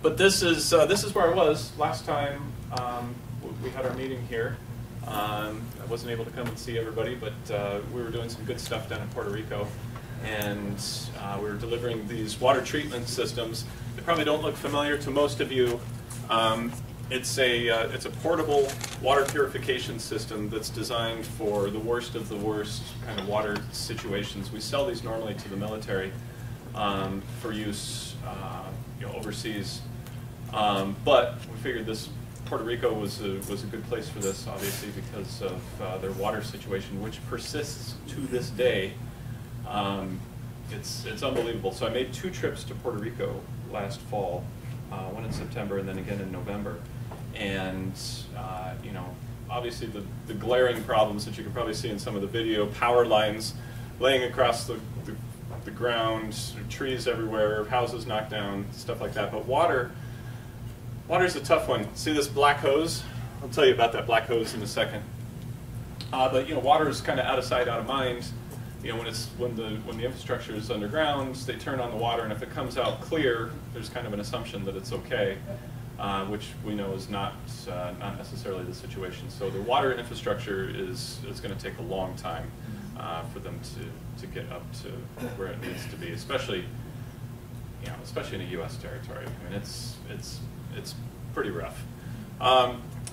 But this is where I was last time we had our meeting here. I wasn't able to come and see everybody, but we were doing some good stuff down in Puerto Rico, and we were delivering these water treatment systems. They probably don't look familiar to most of you. It's a portable water purification system that's designed for the worst of the worst kind of water situations. We sell these normally to the military for use overseas, but we figured Puerto Rico was a good place for this, obviously, because of their water situation, which persists to this day. It's unbelievable. So I made 2 trips to Puerto Rico last fall, one in September and then again in November. And obviously the glaring problems that you can probably see in some of the video, power lines laying across the ground, trees everywhere, houses knocked down, stuff like that. But water's a tough one. See this black hose? I'll tell you about that black hose in a second. But water is kind of out of sight, out of mind. When the infrastructure is underground, they turn on the water, and if it comes out clear, there's kind of an assumption that it's okay, which we know is not necessarily the situation. So the water infrastructure is going to take a long time for them to get up to where it needs to be, especially in a U.S. territory. I mean, it's pretty rough.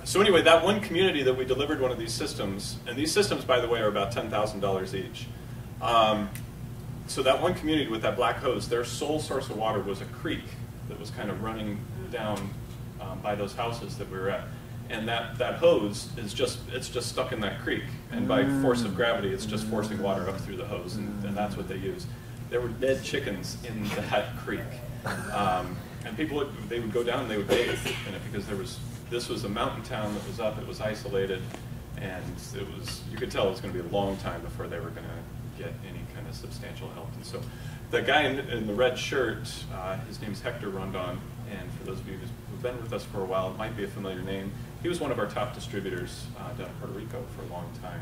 So anyway, that one community that we delivered one of these systems, and these systems, by the way, are about $10,000 each. So that one community with that black hose, their sole source of water was a creek that was kind of running down by those houses that we were at. And that hose is just stuck in that creek, and by force of gravity, it's just forcing water up through the hose, and that's what they use. There were dead chickens in that creek, and people they would go down and they would bathe in it because this was a mountain town that was up, it was isolated, and you could tell it was going to be a long time before they were going to get any kind of substantial help. And so the guy in the red shirt, his name's Hector Rondon, and for those of you who've been with us for a while, it might be a familiar name. He was one of our top distributors down in Puerto Rico for a long time,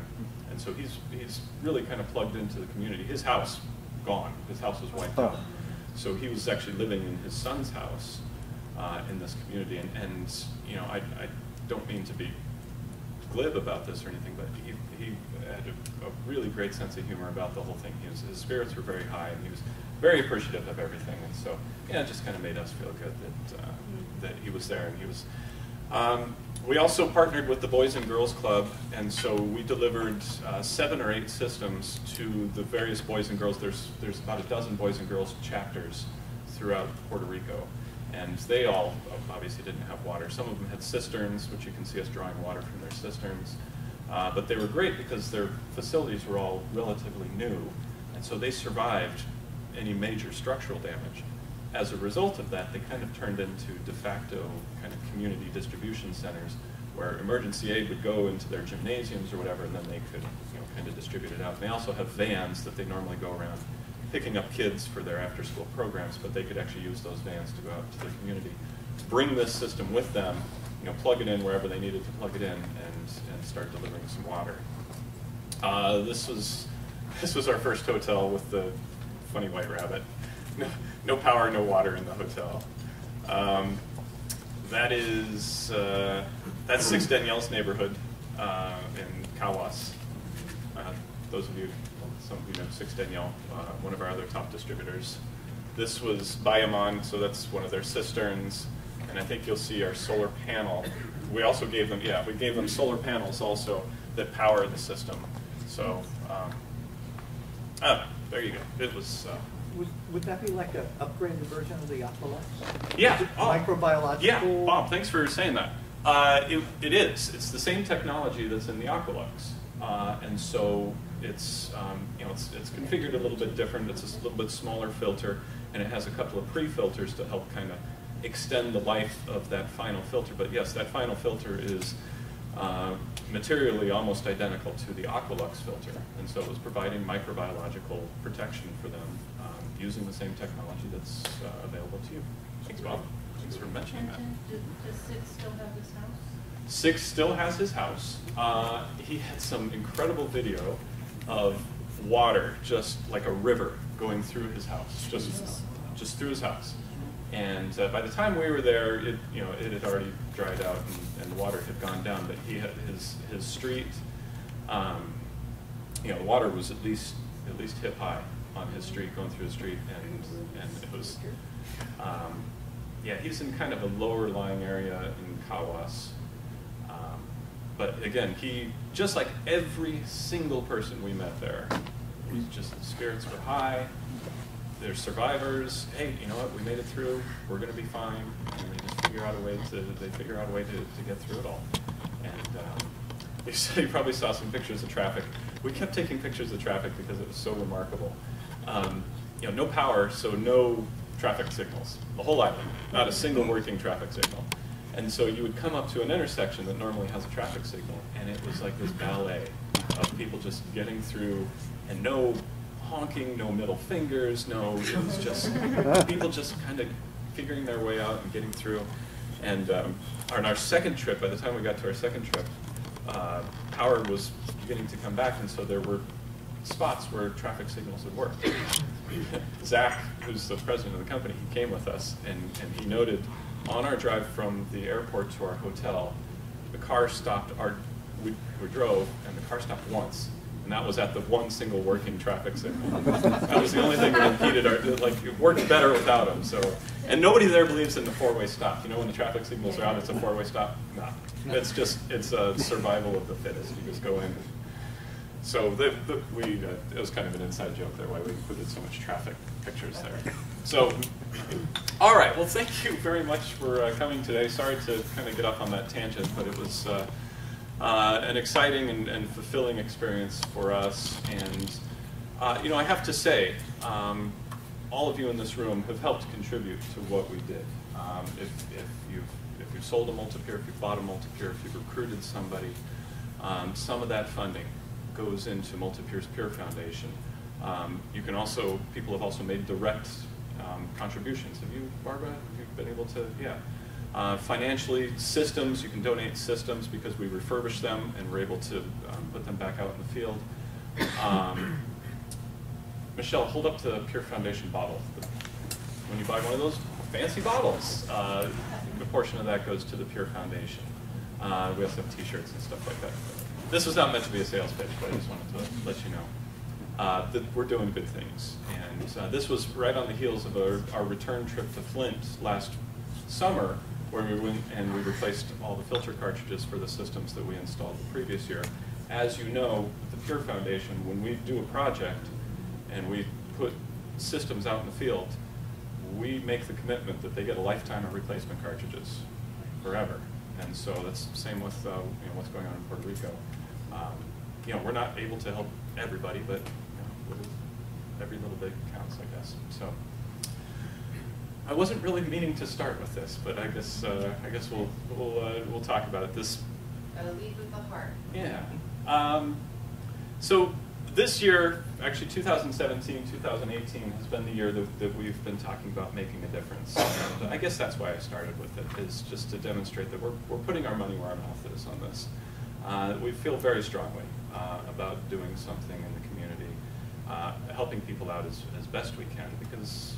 and so he's really kind of plugged into the community. His house, gone. His house was wiped out. So he was actually living in his son's house in this community, and I don't mean to be glib about this or anything, but he had a really great sense of humor about the whole thing. His spirits were very high, and he was very appreciative of everything, and so it just kind of made us feel good that he was there, and he was. We also partnered with the Boys and Girls Club, and so we delivered 7 or 8 systems to the various boys and girls. There's about a dozen boys and girls chapters throughout Puerto Rico, and they all obviously didn't have water. Some of them had cisterns, which you can see us drawing water from their cisterns, but they were great because their facilities were all relatively new, and so they survived any major structural damage. As a result of that, they kind of turned into de facto kind of community distribution centers where emergency aid would go into their gymnasiums or whatever, and then they could kind of distribute it out. And they also have vans that they normally go around picking up kids for their after-school programs, but they could actually use those vans to go out to the community, bring this system with them, plug it in wherever they needed to plug it in, and start delivering some water. This was our first hotel with the funny white rabbit. No power, no water in the hotel. That's 6 Danielle's neighborhood in Cawas. Those of you, some of you know 6 Danielle, one of our other top distributors. This was Bayamon, so that's one of their cisterns, and I think you'll see our solar panel. We also gave them, solar panels also that power the system. So, there you go. It was. Would that be like an upgraded version of the Aqualux? Yeah. Microbiological? Yeah, Bob, thanks for saying that. It is. It's the same technology that's in the Aqualux. And so it's configured a little bit different. It's a little bit smaller filter, and it has a couple of pre-filters to help kind of extend the life of that final filter. But yes, that final filter is materially almost identical to the Aqualux filter, and so it was providing microbiological protection for them using the same technology that's available to you. Thanks, Bob. Thanks for mentioning that. Does 6 still have his house? 6 still has his house. He had some incredible video of water, just like a river, going through his house, just through his house. And by the time we were there, it had already dried out and the water had gone down. But he had his street, the water was at least hip high on his street, going through the street, and it was, he's in kind of a lower lying area in Kawas. But again, he, just like every single person we met there, was just, the spirits were high. They're survivors. Hey, you know what? We made it through. We're going to be fine. And they just figure out a way to get through it all. And you probably saw some pictures of traffic. We kept taking pictures of traffic because it was so remarkable. No power, so no traffic signals. The whole island, not a single working traffic signal. And so you would come up to an intersection that normally has a traffic signal, and it was like this ballet of people just getting through, and no honking, no middle fingers, it was just people just kind of figuring their way out and getting through. And on our second trip, by the time we got to our second trip, power was beginning to come back, and so there were spots where traffic signals had worked. Zach, who's the president of the company, he came with us, and he noted on our drive from the airport to our hotel, the car stopped, we drove, and the car stopped once. And that was at the one single working traffic signal. That was the only thing that impeded it worked better without them. So, and nobody there believes in the four-way stop. When the traffic signals are out, it's a four-way stop? No. It's a survival of the fittest. You just go in. So it was kind of an inside joke there, why we included so much traffic pictures there. So, all right, well, thank you very much for coming today. Sorry to kind of get off on that tangent, but it was an exciting and fulfilling experience for us. And I have to say, all of you in this room have helped contribute to what we did. If you've sold a MULTIPURE, if you've bought a MULTIPURE, if you've recruited somebody, some of that funding goes into MULTIPURE's Pure Foundation. People have also made direct contributions. Have you, Barbara? Have you been able to? Yeah. Financially, systems, you can donate systems because we refurbish them and we're able to put them back out in the field. Michelle, hold up the Pure Foundation bottle. When you buy one of those fancy bottles, a portion of that goes to the Pure Foundation. We also have t-shirts and stuff like that. This was not meant to be a sales pitch, but I just wanted to let you know that we're doing good things. And this was right on the heels of our return trip to Flint last summer, where we went and we replaced all the filter cartridges for the systems that we installed the previous year. As you know, the Pure Foundation, when we do a project and we put systems out in the field, we make the commitment that they get a lifetime of replacement cartridges forever. And so that's the same with what's going on in Puerto Rico. We're not able to help everybody, but every little bit counts, I guess. So I wasn't really meaning to start with this, but I guess we'll talk about it. Gotta lead with the heart. Yeah. So this year, actually 2017, 2018 has been the year that we've been talking about making a difference. And I guess that's why I started with it, is just to demonstrate that we're putting our money where our mouth is on this. We feel very strongly about doing something in the community, helping people out as best we can, because,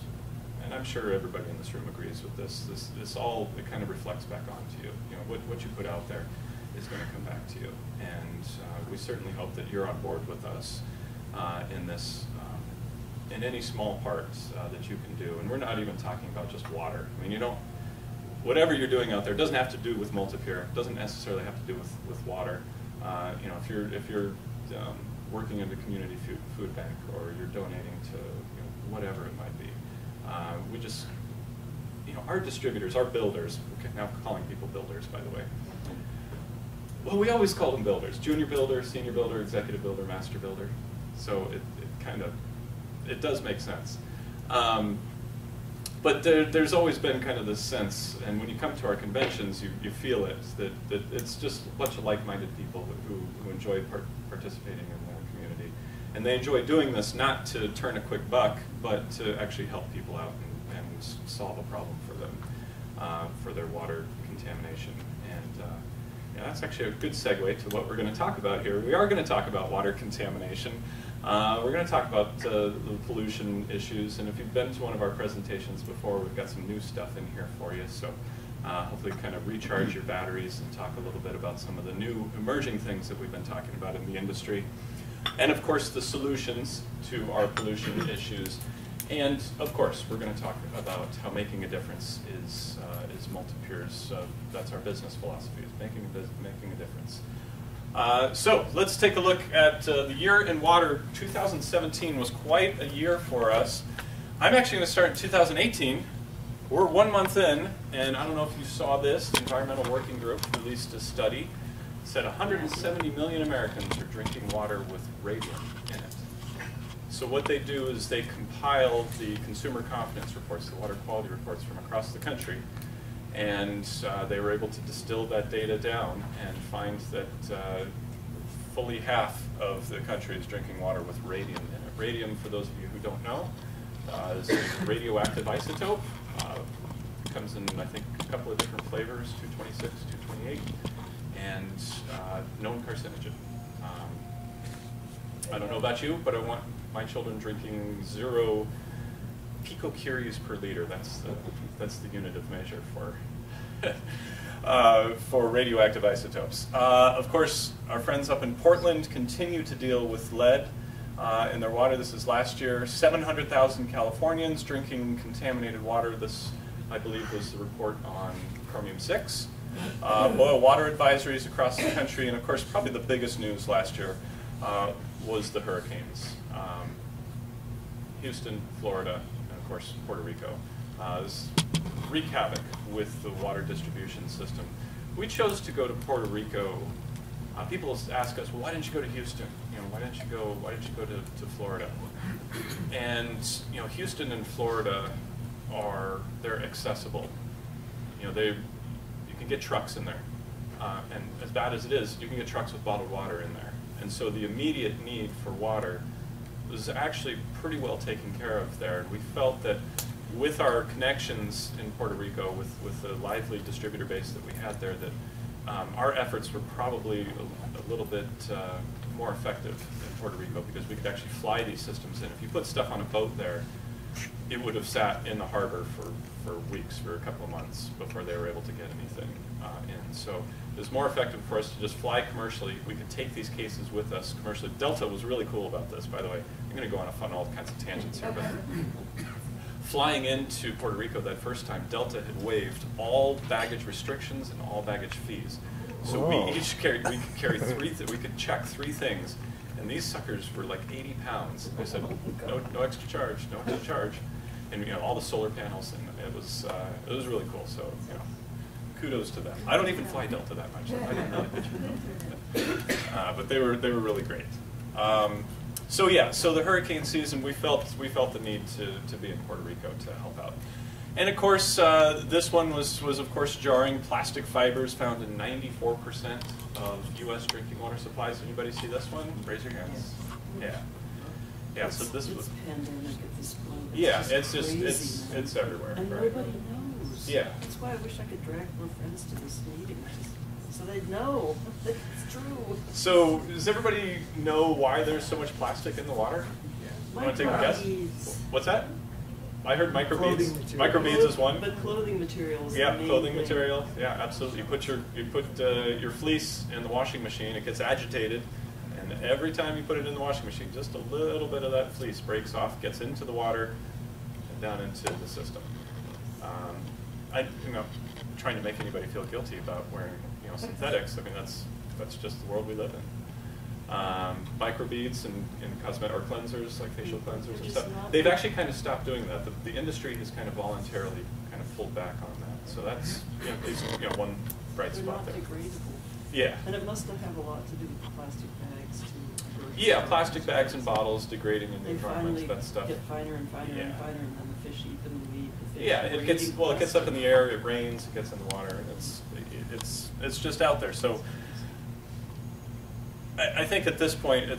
and I'm sure everybody in this room agrees with this, it kind of reflects back onto you. What you put out there is going to come back to you. And we certainly hope that you're on board with us in this, in any small part that you can do. And we're not even talking about just water. I mean, whatever you're doing out there doesn't have to do with MULTIPURE, doesn't necessarily have to do with water. If you're working in the community food bank, or you're donating to whatever it might be, we just, our distributors, our builders, we're now calling people builders, by the way. Well, we always call them builders: junior builder, senior builder, executive builder, master builder. So it does make sense. But there's always been kind of this sense, and when you come to our conventions, you feel it, that it's just a bunch of like-minded people who enjoy participating in the community. And they enjoy doing this not to turn a quick buck, but to actually help people out and solve a problem for them, for their water contamination. And that's actually a good segue to what we're going to talk about here. We are going to talk about water contamination. We're going to talk about the pollution issues, and if you've been to one of our presentations before, we've got some new stuff in here for you, so hopefully kind of recharge your batteries and talk a little bit about some of the new emerging things that we've been talking about in the industry. And of course, the solutions to our pollution issues. And of course, we're going to talk about how making a difference is MULTIPURE's, that's our business philosophy, is making a difference. So let's take a look at the year in water. 2017 was quite a year for us. I'm actually going to start in 2018. We're 1 month in, and I don't know if you saw this. The Environmental Working Group released a study. It said 170 million Americans are drinking water with radium in it. So what they do is they compile the consumer confidence reports, the water quality reports from across the country, and they were able to distill that data down and find that fully half of the country is drinking water with radium in it. Radium, for those of you who don't know, is a radioactive isotope. Comes in, I think, a couple of different flavors, 226, 228, and known carcinogen. I don't know about you, but I want my children drinking 0 picocuries per liter. That's the unit of measure for radioactive isotopes. Of course, our friends up in Portland continue to deal with lead in their water. This is last year. 700,000 Californians drinking contaminated water. This, I believe, was the report on chromium-6. Boil water advisories across the country, and of course, probably the biggest news last year was the hurricanes. Houston, Florida, and of course, Puerto Rico. Wreak havoc with the water distribution system. We chose to go to Puerto Rico. People ask us, well, why didn't you go to Houston? You know, why didn't you go to Florida? And you know, Houston and Florida they're accessible. You know, you can get trucks in there, and as bad as it is, you can get trucks with bottled water in there. And so the immediate need for water was actually pretty well taken care of there. And we felt that with our connections in Puerto Rico, with the lively distributor base that we had there, that our efforts were probably a little bit more effective in Puerto Rico, because we could actually fly these systems in. If you put stuff on a boat there, it would have sat in the harbor for weeks, for a couple of months, before they were able to get anything in. So it was more effective for us to just fly commercially. We could take these cases with us commercially. Delta was really cool about this, by the way. I'm going to go on all kinds of tangents here, but flying into Puerto Rico that first time, Delta had waived all baggage restrictions and all baggage fees. So we each carried, we could check 3 things, and these suckers were like 80 pounds. They said, no extra charge, no extra charge, and you know, all the solar panels, and it was really cool. So you know, kudos to them. I don't even fly Delta that much. So I didn't really pitch Delta, but they were really great. So yeah, so the hurricane season, we felt the need to be in Puerto Rico to help out. And of course, this one was of course jarring. Plastic fibers found in 94% of U.S. drinking water supplies. Anybody see this one? Raise your hands. Yeah. Yeah. So this was. Pandemic at this point. Yeah, it's everywhere. And right? nobody knows. Yeah. That's why I wish I could drag more friends to this meeting, so they'd know that it's true. So does everybody know why there's so much plastic in the water? Yeah. Want to take a guess? What's that? I heard microbeads. Microbeads is one. But clothing materials. Yeah, clothing material. Yeah, absolutely. You put your fleece in the washing machine. It gets agitated, and every time you put it in the washing machine, just a little bit of that fleece breaks off, gets into the water, and down into the system. Trying to make anybody feel guilty about wearing synthetics. I mean, that's just the world we live in. Microbeads and cosmetic or cleansers, like facial cleansers and stuff. They've actually kind of stopped doing that. The industry has kind of voluntarily kind of pulled back on that. So that's at least one bright spot there. They're not degradable. Yeah. And it must have a lot to do with the plastic bags too. Yeah, plastic bags and bottles degrading in the environment, that stuff. They finally get finer and finer and finer, and then the fish eat them, and we eat the fish. Yeah, it gets up in the air, it rains, it gets in the water, and it's just out there. So I think at this point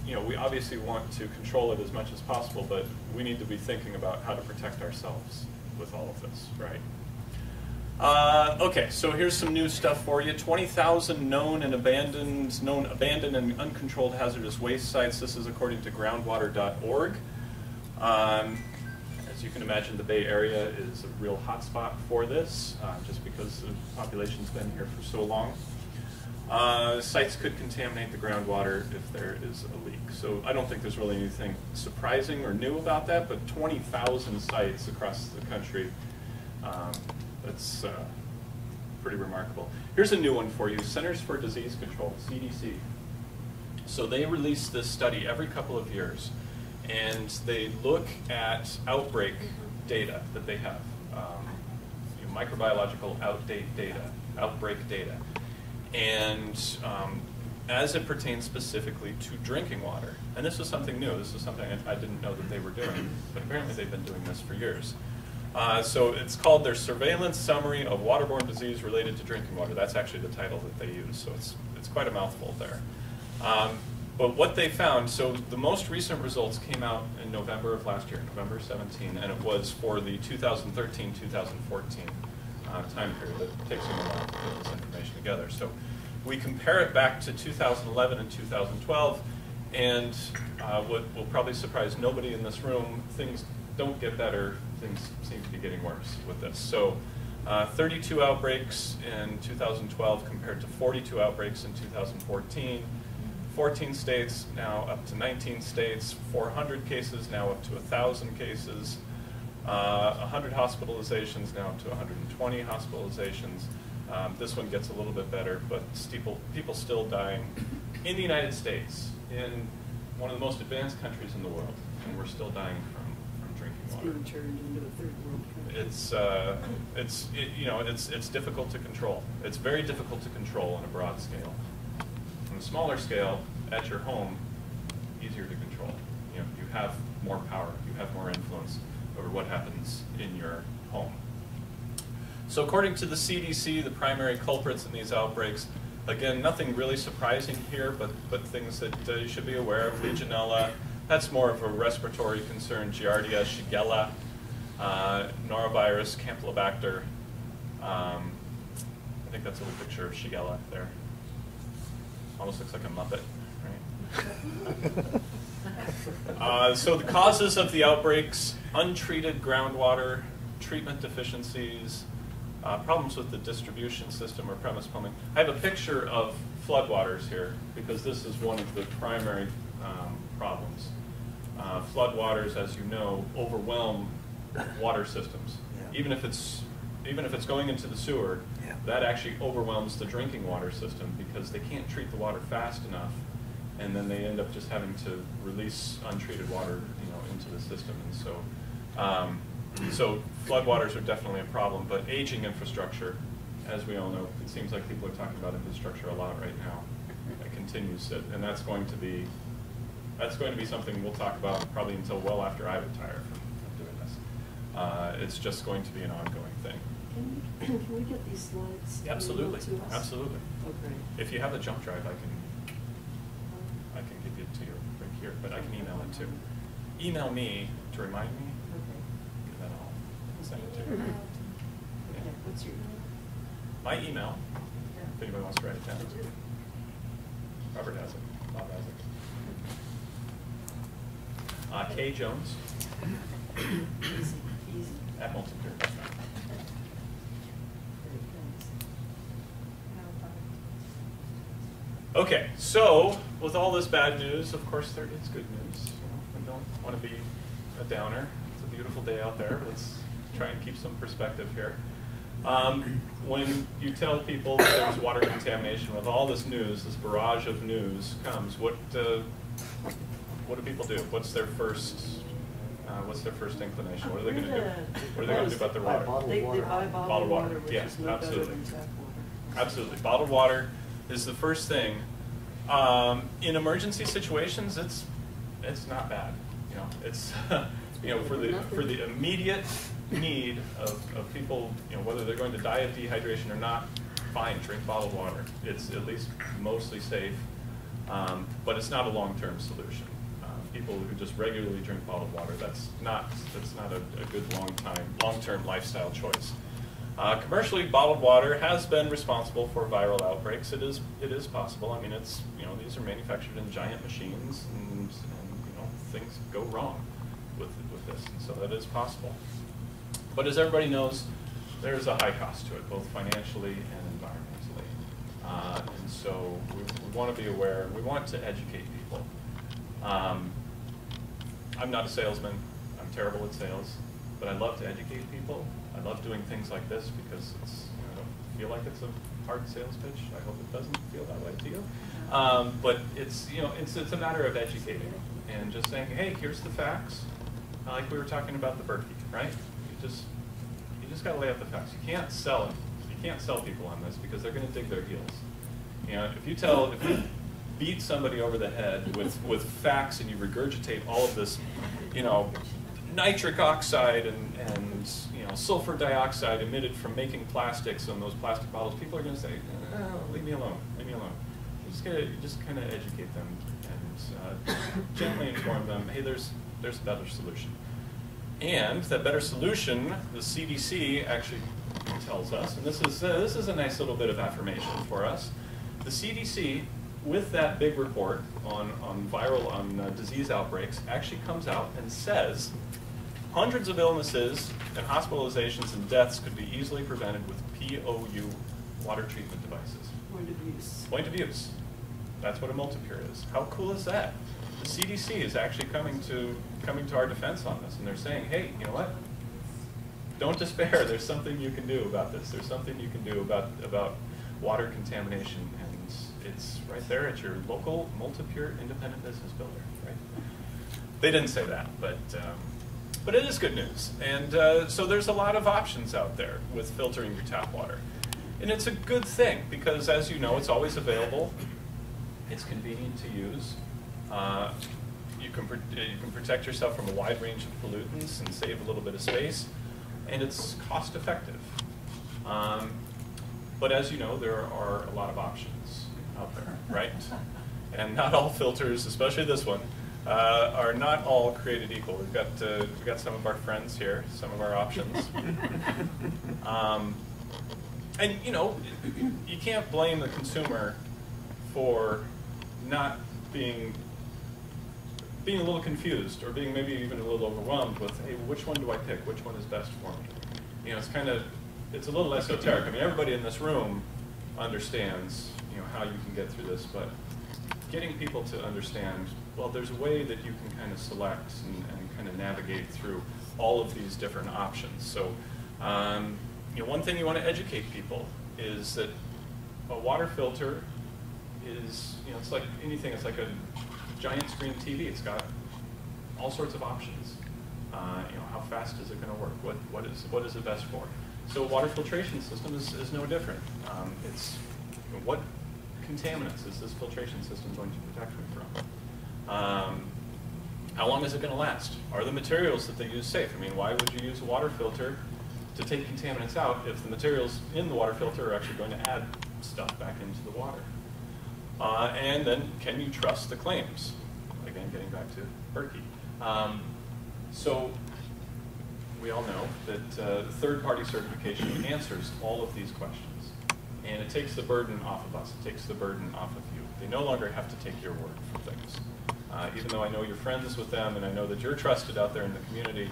we obviously want to control it as much as possible, but we need to be thinking about how to protect ourselves with all of this, right? Okay, so here's some new stuff for you. 20,000 known abandoned and uncontrolled hazardous waste sites. This is according to groundwater.org. As you can imagine, the Bay Area is a real hotspot for this, just because the population's been here for so long. Sites could contaminate the groundwater if there is a leak. So I don't think there's really anything surprising or new about that, but 20,000 sites across the country, that's pretty remarkable. Here's a new one for you, Centers for Disease Control, CDC. So they release this study every couple of years, and they look at outbreak data that they have, microbiological outbreak data. And as it pertains specifically to drinking water, and this is something new, this is something I didn't know that they were doing, but apparently they've been doing this for years. So it's called their Surveillance Summary of Waterborne Disease Related to Drinking Water. That's actually the title that they use, so it's quite a mouthful there. But what they found, so the most recent results came out in November of last year, November 17, and it was for the 2013-2014 time period. It takes them a while to put this information together. So we compare it back to 2011 and 2012, and what will probably surprise nobody in this room, things don't get better, things seem to be getting worse with this. So 32 outbreaks in 2012 compared to 42 outbreaks in 2014. 14 states, now up to 19 states, 400 cases, now up to 1,000 cases, 100 hospitalizations, now up to 120 hospitalizations. This one gets a little bit better, but people still dying in the United States, in one of the most advanced countries in the world, and we're still dying from drinking water. It's being turned into a third world country. It's difficult to control. It's very difficult to control on a broad scale. On a smaller scale, at your home, easier to control. You have more power, you have more influence over what happens in your home. So according to the CDC, the primary culprits in these outbreaks, again, nothing really surprising here, but things that you should be aware of. Legionella, that's more of a respiratory concern. Giardia, Shigella, norovirus, Campylobacter. I think that's a little picture of Shigella there. Almost looks like a Muppet, right? So the causes of the outbreaks: untreated groundwater, treatment deficiencies, problems with the distribution system or premise plumbing. I have a picture of floodwaters here because this is one of the primary problems. Floodwaters, as you know, overwhelm water systems. Yeah. Even if it's going into the sewer, yeah, that actually overwhelms the drinking water system because they can't treat the water fast enough, and then they end up just having to release untreated water, into the system. And so floodwaters are definitely a problem, but aging infrastructure, as we all know, it seems like people are talking about infrastructure a lot right now. It continues, and that's going to be something we'll talk about probably until well after I retire from doing this. It's just going to be an ongoing thing. Can we get these slides? Absolutely, To us? absolutely. Okay. If you have a jump drive, I can give it to you right here, but I can email it too. Email me to remind me, Okay. and then I'll send it to you. Okay. What's your email? My email, Yeah. if anybody wants to write it down. I do. Robert has it. Bob has it. K Jones Easy. at MULTIPURE.com. Okay, so with all this bad news, of course there is good news. We don't want to be a downer. It's a beautiful day out there. Let's try and keep some perspective here. When you tell people that there's water contamination, with all this news, this barrage of news comes, what do people do? What's their first inclination? What are they going to do? What are they going to do about their water? They buy bottled water, which Yes, is no better absolutely. than tap water. Absolutely. Bottled water is the first thing. In emergency situations, it's not bad. It's for the immediate need of people, whether they're going to die of dehydration or not, fine, drink bottled water. It's at least mostly safe, but it's not a long-term solution. People who just regularly drink bottled water, that's not a good long-term lifestyle choice. Commercially bottled water has been responsible for viral outbreaks. It is possible. I mean, it's, you know, these are manufactured in giant machines, and you know, things go wrong with this, and so that is possible. But as everybody knows, there's a high cost to it, both financially and environmentally. And so we want to be aware. We want to educate people. I'm not a salesman. I'm terrible at sales, but I love to educate people. I love doing things like this because it's, you know, I don't feel like it's a hard sales pitch. I hope it doesn't feel that way to you. But it's, you know, it's a matter of educating and just saying, hey, here's the facts. Like we were talking about the Berkey, right? You just got to lay out the facts. You can't sell it. You can't sell people on this because they're going to dig their heels. You know, if you beat somebody over the head with facts and you regurgitate all of this, you know, nitric oxide and you know, sulfur dioxide emitted from making plastics and those plastic bottles, people are going to say, oh, leave me alone, leave me alone. You just kind of educate them and gently inform them, hey, there's a better solution. And that better solution, the CDC actually tells us, and this is a nice little bit of affirmation for us. The CDC, with that big report on disease outbreaks, actually comes out and says hundreds of illnesses and hospitalizations and deaths could be easily prevented with POU water treatment devices. Point of use. Point of use. That's what a MULTIPURE is. How cool is that? The CDC is actually coming to our defense on this, and they're saying, hey, you know what? Don't despair. There's something you can do about this. There's something you can do about water contamination, and it's right there at your local MULTIPURE independent business builder. Right? They didn't say that, but it is good news. And so there's a lot of options out there with filtering your tap water, and it's a good thing because, as you know, it's always available. It's convenient to use. You can protect yourself from a wide range of pollutants and save a little bit of space, and it's cost effective. But as you know, there are a lot of options out there, right? And not all filters, especially this one, are not all created equal. We've got some of our friends here, some of our options. And you know, you can't blame the consumer for not being a little confused or being maybe even a little overwhelmed with, hey, which one do I pick? Which one is best for me? You know, it's a little esoteric. I mean, everybody in this room understands, you know, how you can get through this, but getting people to understand, well, there's a way that you can kind of select and kind of navigate through all of these different options. So, you know, one thing you want to educate people is that a water filter is, you know, it's like anything. It's like a giant screen TV. It's got all sorts of options. You know, how fast is it going to work? What is it best for? So a water filtration system is no different. It's, you know, what contaminants is this filtration system going to protect me from? How long is it going to last? Are the materials that they use safe? I mean, why would you use a water filter to take contaminants out if the materials in the water filter are actually going to add stuff back into the water? And then, can you trust the claims? Again, getting back to Berkey. So we all know that third-party certification answers all of these questions. And it takes the burden off of us. It takes the burden off of you. They no longer have to take your word for things. Even though I know you're friends with them and I know that you're trusted out there in the community,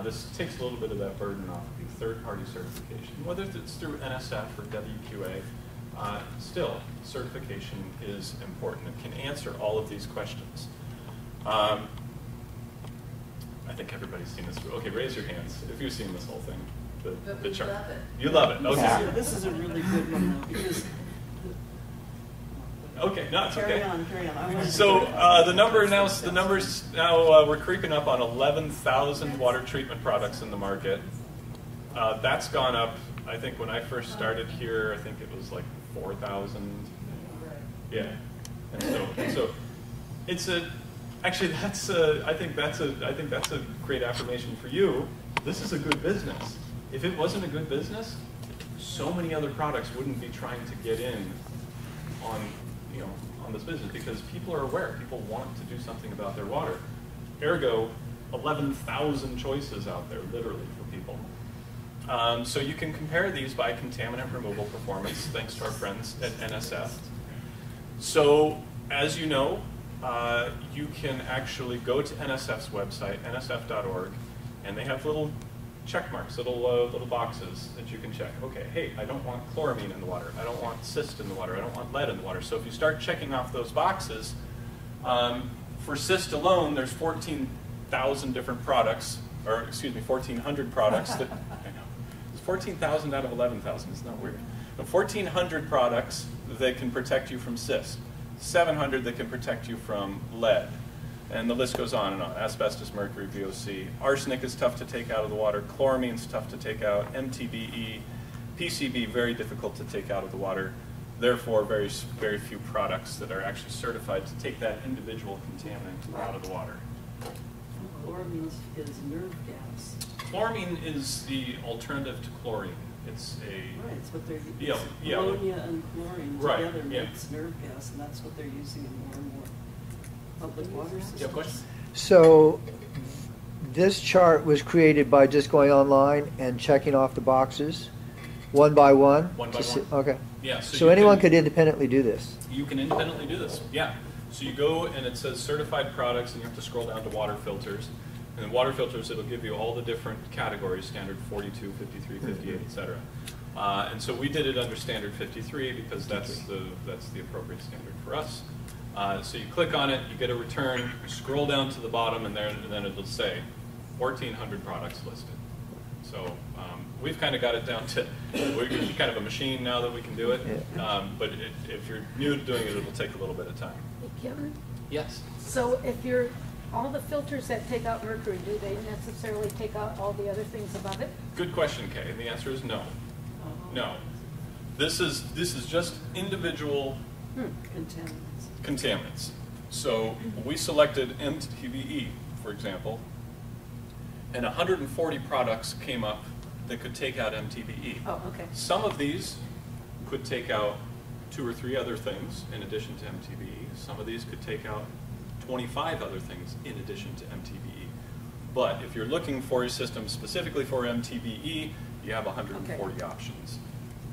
this takes a little bit of that burden off of you. Third-party certification, whether it's through NSF or WQA, still, certification is important. It can answer all of these questions. I think everybody's seen this. Okay, raise your hands if you've seen this whole thing, the chart. Love it. You love it. Okay. Yeah. This is a really good one though, because okay, no, it's okay. Carry on. So the numbers now we're creeping up on 11,000 water treatment products in the market. That's gone up. I think when I first started here, I think it was like 4,000. Yeah, and so it's a. Actually, I think that's a great affirmation for you. This is a good business. If it wasn't a good business, so many other products wouldn't be trying to get in on this business because people are aware. People want to do something about their water. Ergo, 11,000 choices out there, literally, for people. So you can compare these by contaminant removal performance, thanks to our friends at NSF. So as you know, you can actually go to NSF's website, nsf.org, and they have little check marks, little boxes that you can check. Okay, hey, I don't want chloramine in the water. I don't want cyst in the water. I don't want lead in the water. So if you start checking off those boxes, for cyst alone, there's 14,000 different products, or excuse me, 1,400 products. That, I know, it's 14,000 out of 11,000. Isn't that weird? 1,400 products that can protect you from cyst. 700 that can protect you from lead. And the list goes on and on. Asbestos, mercury, VOC. Arsenic is tough to take out of the water. Chloramine is tough to take out. MTBE, PCB, very difficult to take out of the water. Therefore, very few products that are actually certified to take that individual contaminant out of the water. Chloramine is nerve gas. Chloramine is the alternative to chlorine. It's a... Right, it's what they're Yeah, yeah. ammonia and chlorine Right, together yeah. makes nerve gas, and that's what they're using in more and more public water systems. You have a question? So this chart was created by just going online and checking off the boxes one by one? One by one. Okay. Yeah. So you anyone can- could independently do this? You can independently do this, yeah. So you go and it says certified products, and you have to scroll down to water filters. And in water filters, it'll give you all the different categories, standard 42, 53, 58, et cetera. And so we did it under standard 53 because that's the appropriate standard for us. So you click on it, you get a return, you scroll down to the bottom, and then it'll say 1,400 products listed. So we've kind of got it down to, we're kind of a machine now that we can do it. But if you're new to doing it, it'll take a little bit of time. Hey, Kevin, Yes. so if you're, all the filters that take out mercury, do they necessarily take out all the other things above it? Good question, Kay. And the answer is no. No. This is just individual Contaminants. contaminants. So we selected MTBE, for example, and 140 products came up that could take out MTBE. Oh, okay. Some of these could take out 2 or 3 other things in addition to MTBE. Some of these could take out 25 other things in addition to MTBE. But if you're looking for a system specifically for MTBE, you have 140 options.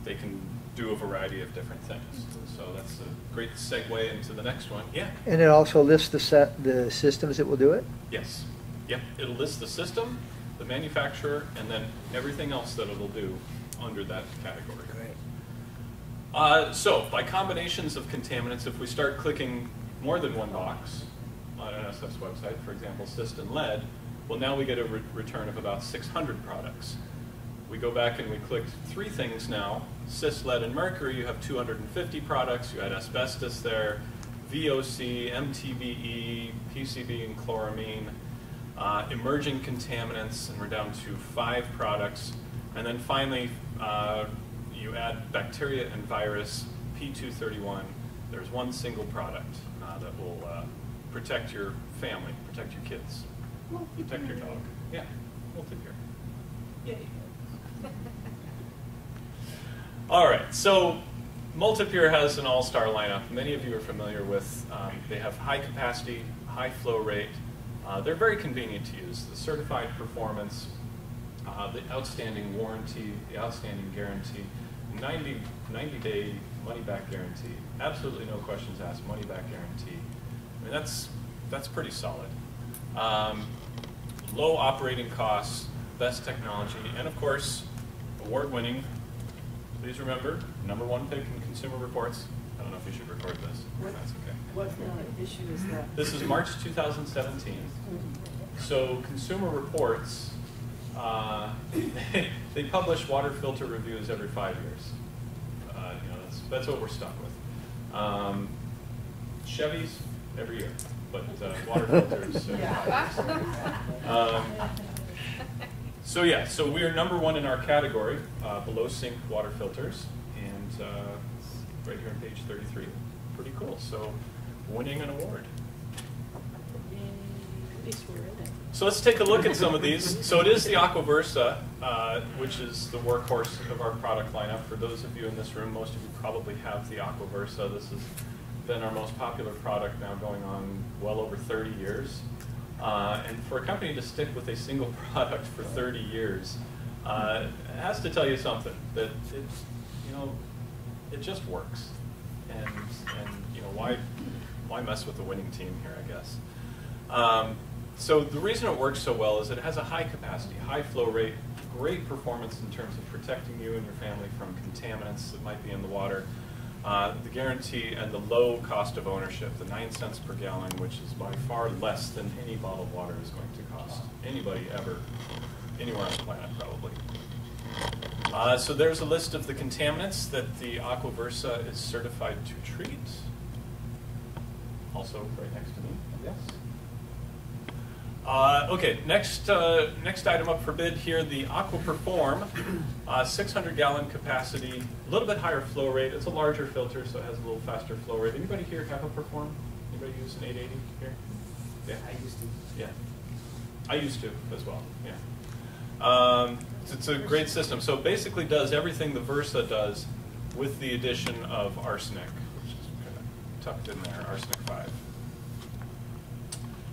They can do a variety of different things. So that's a great segue into the next one. Yeah? And it also lists the systems that will do it? Yes. Yep. It'll list the system, the manufacturer, and then everything else that it'll do under that category. Great. So by combinations of contaminants, if we start clicking more than one box on NSF's website, for example, cyst and lead, well, now we get a return of about 600 products. We go back and we click 3 things now. Cyst, lead, and mercury, you have 250 products. You had asbestos there, VOC, MTBE, PCB, and chloramine. Emerging contaminants, and we're down to 5 products. And then finally, you add bacteria and virus, P231. There's 1 single product that will protect your family, protect your kids, protect your dog. Yeah, MULTIPURE. Yay. All right, so MULTIPURE has an all-star lineup. Many of you are familiar with. They have high capacity, high flow rate. They're very convenient to use. The certified performance, the outstanding warranty, the outstanding guarantee, 90-day money-back guarantee. Absolutely no questions asked, money-back guarantee. I mean, that's pretty solid. Low operating costs, best technology, and of course, award-winning. Please remember, #1 pick in Consumer Reports. I don't know if you should record this. That's okay. What issue is that? This is March 2017. So Consumer Reports, they publish water filter reviews every 5 years. You know, that's what we're stuck with. Chevys every year, but water filters every 5 years. So yeah, so we are #1 in our category, below sink water filters, and right here on page 33. Pretty cool. So winning an award. At least we're in it. So let's take a look at some of these. So it is the Aquaversa, which is the workhorse of our product lineup. For those of you in this room, most of you probably have the Aquaversa. This has been our most popular product now going on well over 30 years. And for a company to stick with a single product for 30 years it has to tell you something, that it, you know, it just works. And you know, why mess with the winning team here, I guess. So the reason it works so well is that it has a high capacity, high flow rate, great performance in terms of protecting you and your family from contaminants that might be in the water. The guarantee and the low cost of ownership, the 9 cents per gallon, which is by far less than any bottled water is going to cost anybody ever, anywhere on the planet probably. So there's a list of the contaminants that the Aqua Versa is certified to treat. Also right next to me, yes. Okay, next item up for bid here, the Aqua Perform, 600-gallon capacity, a little bit higher flow rate. It's a larger filter, so it has a little faster flow rate. Anybody here have a Perform? Anybody use an 880 here? Yeah, I used to. Yeah, I used to as well. Yeah, it's a great system. So it basically does everything the Versa does, with the addition of Arsenic, which is kind of tucked in there, Arsenic 5.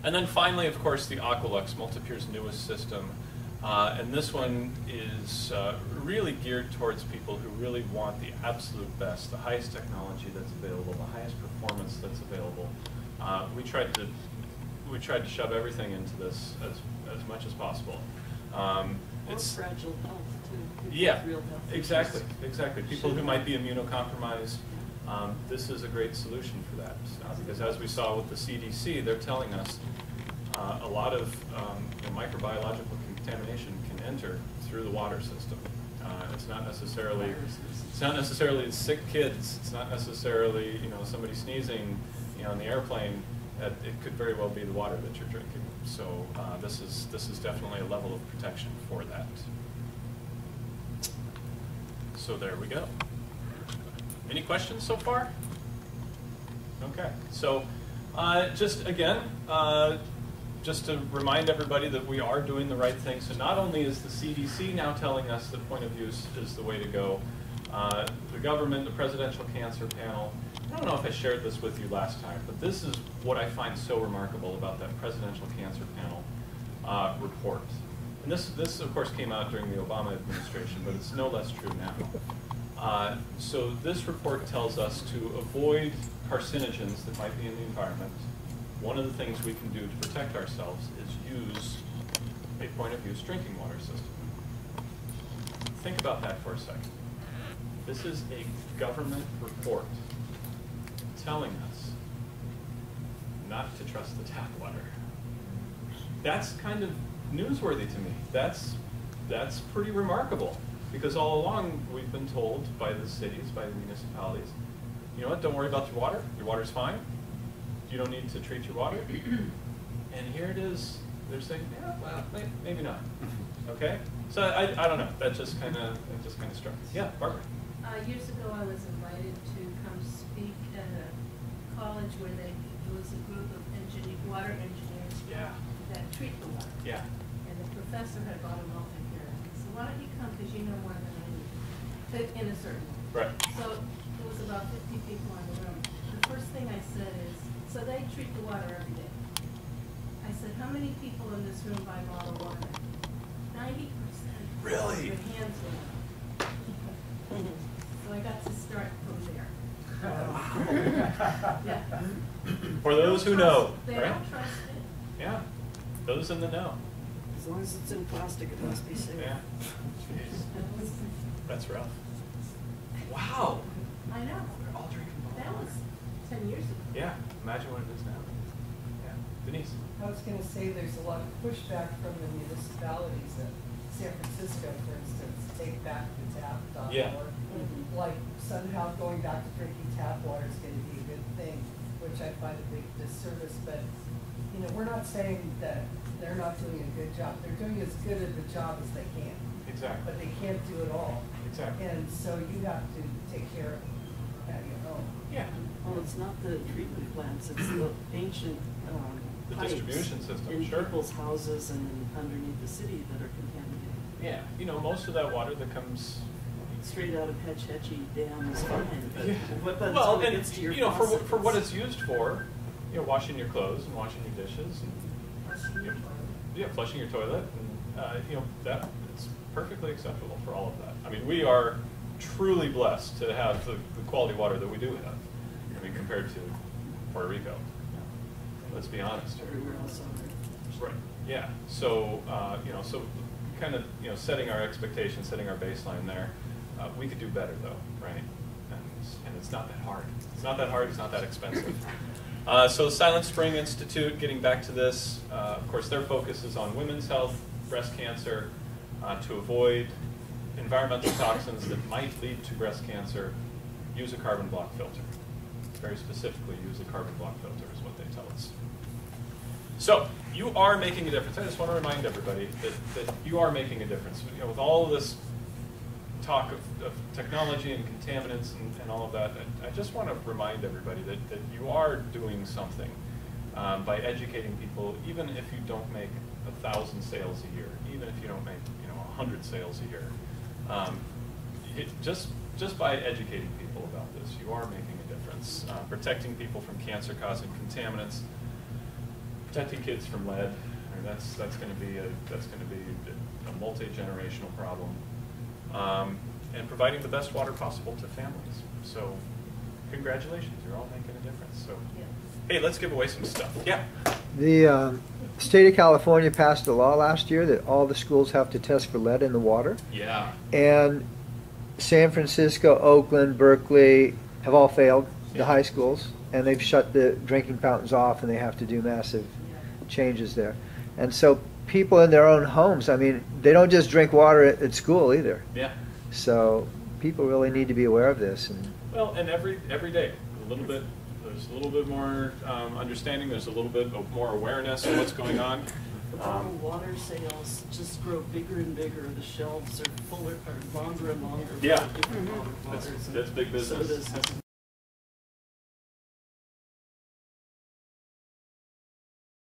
And then finally, of course, the Aqualux, MULTIPURE's newest system. And this one is really geared towards people who really want the absolute best, the highest technology that's available, the highest performance that's available. We tried to shove everything into this as much as possible. It's fragile health too. Yeah, Real health exactly, issues. exactly. People who might be immunocompromised. This is a great solution for that, because as we saw with the CDC, they're telling us a lot of microbiological contamination can enter through the water system. It's not necessarily sick kids. It's not necessarily somebody sneezing on the airplane. It could very well be the water that you're drinking. So this is definitely a level of protection for that. So there we go. Any questions so far? Okay, so just again, just to remind everybody that we are doing the right thing. So not only is the CDC now telling us that point of use is the way to go, the government, the Presidential Cancer Panel, I don't know if I shared this with you last time, but this is what I find so remarkable about that Presidential Cancer Panel report. And this of course came out during the Obama administration, but it's no less true now. So this report tells us to avoid carcinogens that might be in the environment. One of the things we can do to protect ourselves is use a point-of-use drinking water system. Think about that for a second. This is a government report telling us not to trust the tap water. That's kind of newsworthy to me. That's pretty remarkable. Because all along, we've been told by the cities, by the municipalities, you know what, don't worry about your water. Your water's fine. You don't need to treat your water. And here it is. They're saying, yeah, well, maybe not. Okay? So I don't know. That just kind of struck me. Yeah, Barbara. Years ago, I was invited to come speak at a college where there was a group of water engineers that treat the water. Yeah. And the professor had brought them all in here. So why don't you come, because you know more than I do, in a certain way. Right. So there was about 50 people in the room. The first thing I said is, so they treat the water every day. I said, how many people in this room buy bottled water? 90%. Really? Their hands went up. So I got to start from there. Yeah. For those who know, They right? don't trust it. Yeah. Those in the know. As long as it's in plastic, it must be safe. Yeah. Jeez. That's rough. Wow. I know. They're all drinking That bottled was water. 10 years ago. Yeah. Imagine what it is now. Yeah. Denise. I was gonna say, there's a lot of pushback from the municipalities that San Francisco, for instance, take back the tap Yeah. water. Like somehow going back to drinking tap water is gonna be a good thing, which I find a big disservice, but, we're not saying that they're not doing a good job. They're doing as good of a job as they can. Exactly. But they can't do it all. Exactly. And so you have to take care of that, Yeah. Well, it's not the treatment plants, it's the ancient The pipes distribution system, in sure. people's houses and underneath the city that are contaminated. Yeah. Most of that water that comes. Straight out of Hetch Hetchy Dam is fine, but Yeah. what by the Well, time it and gets to your for faucet, what it's used for, washing your clothes and washing your dishes and yeah, flushing your toilet, and you know, that it's perfectly acceptable for all of that. I mean, we are truly blessed to have the quality water that we do have. I mean, compared to Puerto Rico. Let's be honest. Everywhere else on Earth. Right. Yeah. So you know, so kind of, you know, setting our expectations, setting our baseline there. We could do better though, right? And it's not that hard. It's not that hard. It's not that expensive. So Silent Spring Institute, getting back to this, of course, their focus is on women's health, breast cancer, to avoid environmental toxins that might lead to breast cancer. Use a carbon block filter. Very specifically, use a carbon block filter is what they tell us. So you are making a difference. I just want to remind everybody that you are making a difference. You know, with all of this talk of technology and contaminants and all of that, I just want to remind everybody that you are doing something by educating people, even if you don't make 1,000 sales a year, even if you don't make 100 sales a year. Just by educating people about this, you are making a difference. Protecting people from cancer-causing contaminants, protecting kids from lead. I mean, that's going to be a multi-generational problem. And providing the best water possible to families. So, congratulations, you're all making a difference. So, hey, let's give away some stuff. Yeah. The state of California passed a law last year that all the schools have to test for lead in the water. Yeah. And San Francisco, Oakland, Berkeley have all failed, the high schools, and they've shut the drinking fountains off, and they have to do massive changes there. And so people in their own homes, I mean, they don't just drink water at school either. Yeah. So people really need to be aware of this. And well, and every day, there's a little bit more understanding. There's a little bit more awareness of what's going on. The bottled water sales just grow bigger and bigger. The shelves are fuller, or longer and longer. Yeah. For different bottled waters. That's big business. Sodas.